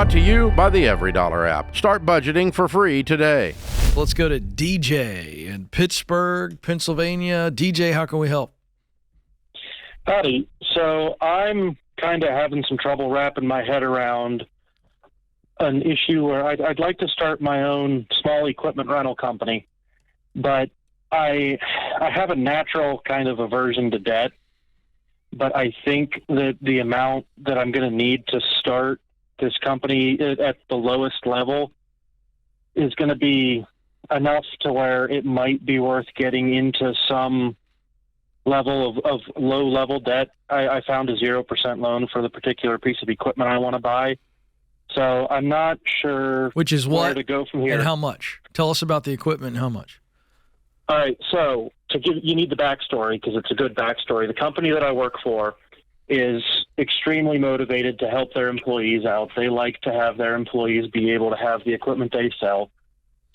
Brought to you by the Every Dollar app. Start budgeting for free today. Let's go to DJ in Pittsburgh, Pennsylvania. DJ, how can we help? Howdy. So I'm kind of having some trouble wrapping my head around an issue where I'd like to start my own small equipment rental company, but I have a natural kind of aversion to debt, but I think that the amount that I'm going to need to start this company at the lowest level is going to be enough to where it might be worth getting into some level of low-level debt. I found a 0% loan for the particular piece of equipment I want to buy. So I'm not sure Which is where what to go from here. and how much. Tell us about the equipment and how much. All right, so you need the backstory because it's a good backstory. The company that I work for is extremely motivated to help their employees out. They like to have their employees be able to have the equipment they sell.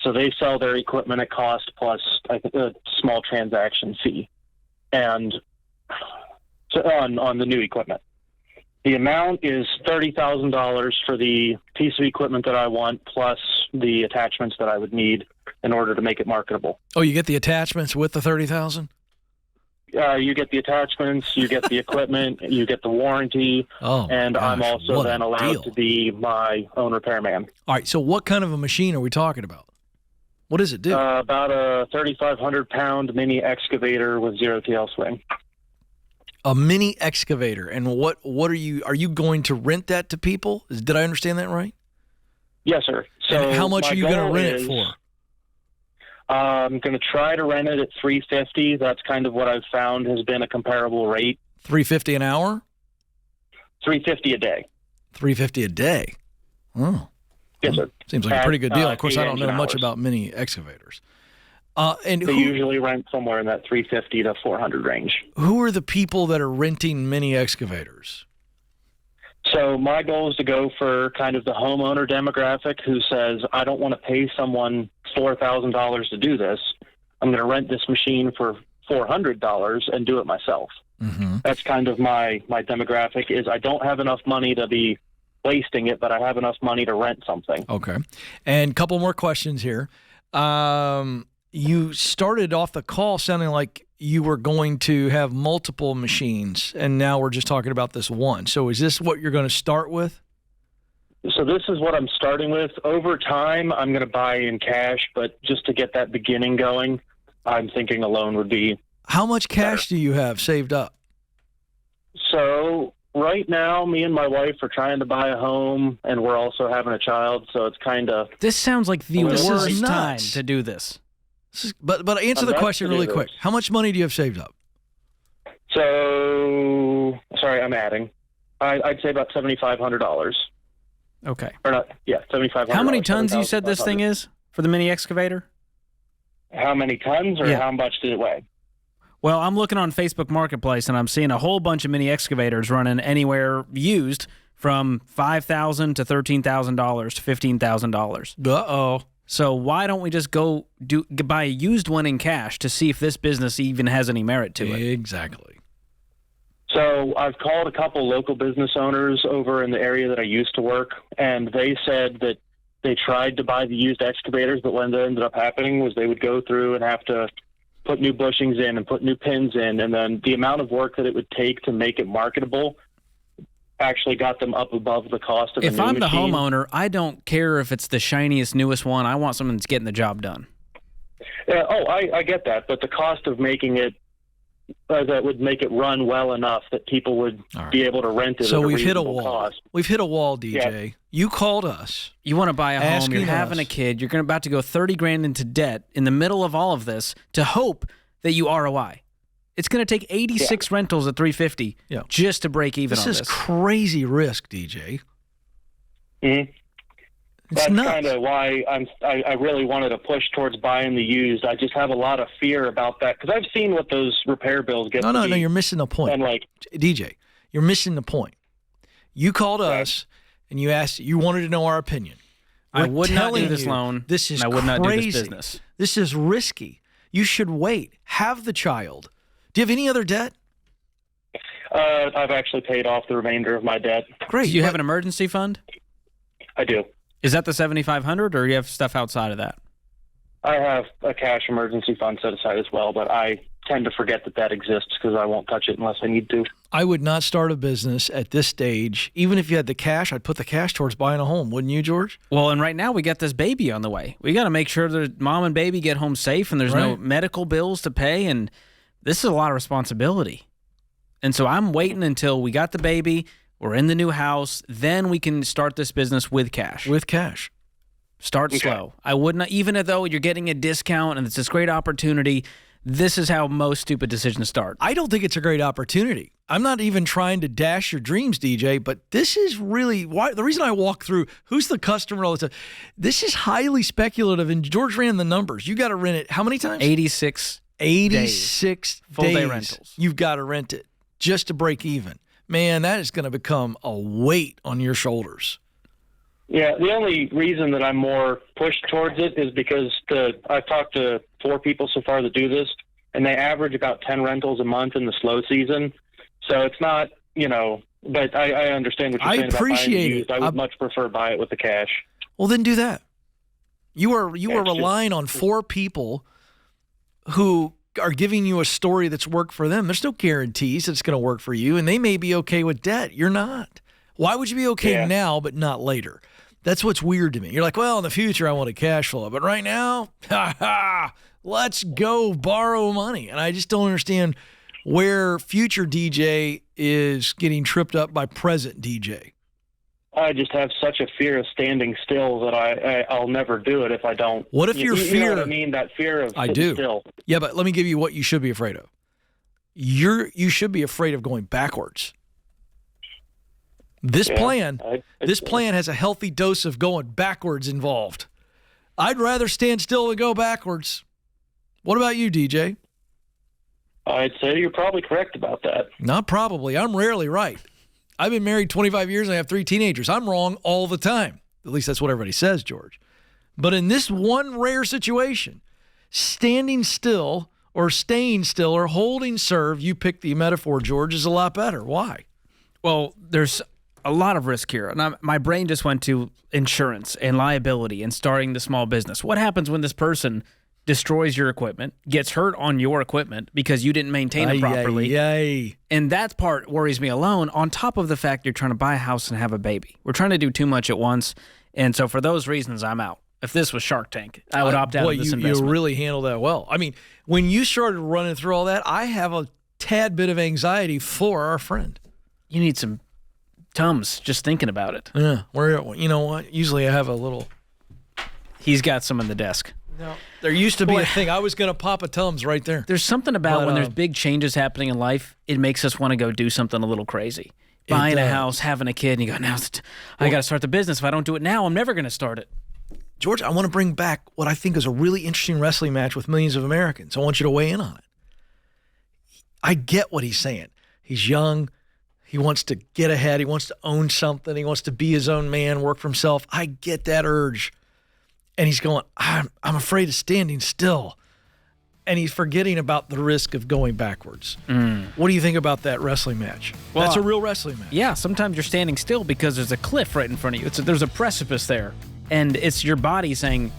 So they sell their equipment at cost plus a small transaction fee, and so on the new equipment. The amount is $30,000 for the piece of equipment that I want, plus the attachments that I would need in order to make it marketable. Oh, you get the attachments with the $30,000? You get the attachments, you get the equipment, you get the warranty, and gosh, I'm also then allowed deal. to be my own repairman. All right, so what kind of a machine are we talking about? What does it do? About a 3,500-pound mini excavator with zero TL swing. A mini excavator. And what are you going to rent that to people? Did I understand that right? Yes, sir. So and how much are you going to rent it for? I'm going to try to rent it at $350. That's kind of what I've found has been a comparable rate. $350 an hour? $350 a day. $350 a day. Oh. Yes, sir. Seems like a pretty good deal. Of course, I don't know much hours. about mini excavators. And they usually rent somewhere in that $350 to $400 range. Who are the people that are renting mini excavators? So my goal is to go for kind of the homeowner demographic who says, I don't want to pay someone $4,000 to do this. I'm going to rent this machine for $400 and do it myself. Mm-hmm. That's kind of my demographic is I don't have enough money to be wasting it, but I have enough money to rent something. Okay. And a couple more questions here. You started off the call sounding like you were going to have multiple machines, and now we're just talking about this one. So is this what you're going to start with? So this is what I'm starting with. Over time, I'm going to buy in cash, but just to get that beginning going, I'm thinking a loan would be How much cash better. do you have saved up? So right now, me and my wife are trying to buy a home, and we're also having a child, so it's kind of... This sounds like the This is worst time nuts. to do this. But answer the nuts question to do really this. quick. How much money do you have saved up? So, sorry, I'm adding. I'd say about $7,500. Okay. Or not, yeah, $7,500. How many tons you said this thing is for the mini excavator? How many tons, or Yeah. how much did it weigh? Well, I'm looking on Facebook Marketplace, and I'm seeing a whole bunch of mini excavators running anywhere used from $5,000 to $13,000 to $15,000. Uh-oh. So why don't we just go buy a used one in cash to see if this business even has any merit to it? Exactly. So I've called a couple local business owners over in the area that I used to work, and they said that they tried to buy the used excavators, but what ended up happening was they would go through and have to put new bushings in and put new pins in, and then the amount of work that it would take to make it marketable actually got them up above the cost of a If new I'm the machine. homeowner, I don't care if it's the shiniest, newest one. I want someone that's getting the job done. Yeah, I get that, but the cost of making it that would make it run well enough that people would be able to rent it So at a we've hit a reasonable wall. cost. We've hit a wall, DJ. Yeah. You called us. You want to buy a home, Asking you're having us. a kid, you're about to go 30 grand into debt in the middle of all of this to hope that you ROI. It's going to take 86 rentals at $350 just to break even This on is this. crazy risk, DJ. Mm-hmm. It's That's nuts. kind of why I really wanted to push towards buying the used. I just have a lot of fear about that because I've seen what those repair bills get. No, to be. you're missing the point. And like DJ, you're missing the point. You called us and you wanted to know our opinion. I We're would not do telling this you, loan, This is and I would not do crazy. this business. This is risky. You should wait. Have the child. Do you have any other debt? I've actually paid off the remainder of my debt. Great. Do you have an emergency fund? I do. Is that the 7,500, or you have stuff outside of that? I have a cash emergency fund set aside as well, but I tend to forget that exists because I won't touch it unless I need to. I would not start a business at this stage. Even if you had the cash, I'd put the cash towards buying a home, wouldn't you, George? Well, and right now we got this baby on the way. We got to make sure that mom and baby get home safe and there's no medical bills to pay, and this is a lot of responsibility. And so I'm waiting until we got the baby, we're in the new house, then we can start this business with cash. With cash. Start slow. I would not, even though you're getting a discount and it's this great opportunity, this is how most stupid decisions start. I don't think it's a great opportunity. I'm not even trying to dash your dreams, DJ, but this is really why the reason I walk through who's the customer all the time. This is highly speculative, and George ran the numbers. You got to rent it how many times? 86 days. Full day rentals. You've got to rent it just to break even. Man, that is going to become a weight on your shoulders. Yeah, the only reason that I'm more pushed towards it is because I've talked to 4 people so far that do this, and they average about 10 rentals a month in the slow season. So it's not, but I understand what you're saying about buying used. I would much prefer buy it with the cash. Well, then do that. You are relying on 4 people who are giving you a story that's worked for them. There's no guarantees that it's going to work for you, and they may be okay with debt. You're not. Why would you be okay now but not later? That's what's weird to me. You're like, well, in the future, I want a cash flow. But right now, let's go borrow money. And I just don't understand where future DJ is getting tripped up by present DJ. I just have such a fear of standing still that I'll never do it if I don't. What if your fear? You know what I mean? That fear of sitting still. Yeah, but let me give you what you should be afraid of. You should be afraid of going backwards. This plan has a healthy dose of going backwards involved. I'd rather stand still than go backwards. What about you, DJ? I'd say you're probably correct about that. Not probably. I'm rarely right. I've been married 25 years and I have 3 teenagers. I'm wrong all the time. At least that's what everybody says, George. But in this one rare situation, standing still or staying still or holding serve, you pick the metaphor, George, is a lot better. Why? Well, there's a lot of risk here. And my brain just went to insurance and liability and starting the small business. What happens when this person destroys your equipment, gets hurt on your equipment because you didn't maintain it properly? And that part worries me alone, on top of the fact you're trying to buy a house and have a baby. We're trying to do too much at once. And so for those reasons, I'm out. If this was Shark Tank, I would opt out of this investment. You really handled that well. I mean, when you started running through all that, I have a tad bit of anxiety for our friend. You need some Tums, just thinking about it. Yeah, you know what? Usually I have a little. He's got some in the desk. No, there used to be a thing. I was going to pop a Tums right there. There's something about when there's big changes happening in life, it makes us want to go do something a little crazy. Buying a house, having a kid, and you go, I got to start the business. If I don't do it now, I'm never going to start it. George, I want to bring back what I think is a really interesting wrestling match with millions of Americans. I want you to weigh in on it. I get what he's saying. He's young. He wants to get ahead. He wants to own something. He wants to be his own man, work for himself. I get that urge. And he's going, I'm afraid of standing still. And he's forgetting about the risk of going backwards. What do you think about that wrestling match? Well, that's a real wrestling match. Yeah, sometimes you're standing still because there's a cliff right in front of you. There's a precipice there. And it's your body saying,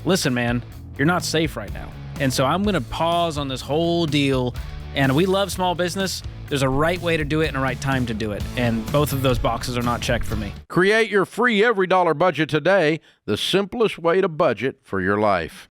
listen, man, you're not safe right now. And so I'm going to pause on this whole deal. And we love small business. There's a right way to do it and a right time to do it. And both of those boxes are not checked for me. Create your free every dollar budget today, the simplest way to budget for your life.